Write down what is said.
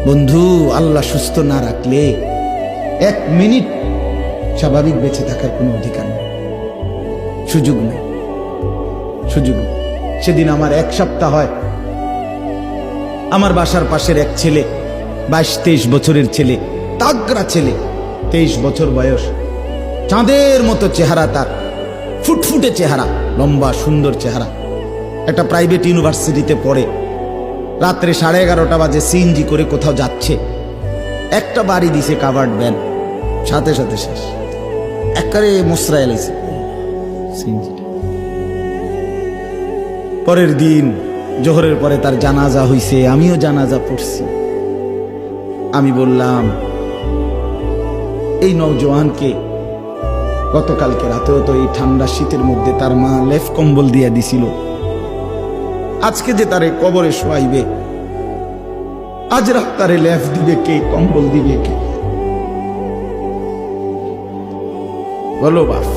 বন্ধু, আল্লাহ সুস্থ না রাখলে 1 মিনিট স্বাভাবিক বেঁচে থাকার কোনো অধিকার নেই, সুযোগ নেই, সুযোগ নেই। সেদিন আমার 1 সপ্তাহ হয়, আমার বাসার পাশের এক ছেলে, 22-23 বছরের ছেলে, তাগড়া ছেলে, 23 বছর বয়স, চাঁদের মতো চেহারা তার, ফুটফুটে চেহারা, লম্বা সুন্দর চেহারা, একটা প্রাইভেট ইউনিভার্সিটিতে পড়ে। রাত্রে 11:30 বাজে সিএনজি করে কোথাও যাচ্ছে, একটা বাড়ি দিছে কাভার্ড ভ্যান, সাথে সাথে শেষ, একেবারে মোসরা এলাইছে সিএনজি। পরের দিন জোহরের পরে তার জানাজা হইছে, আমিও জানাজা পড়ছি। আমি বললাম, এই নওজোয়ানকে গতকালকে রাতেও তো এই ঠান্ডা শীতের মধ্যে তার মা লেফ কম্বল দিয়ে দিছিল, আজকে যে তারে কবরে শোয়াইবে, আজ রাত তারে লেফ দিবে কে, কম্বল দিবে কে? বলো বাপ।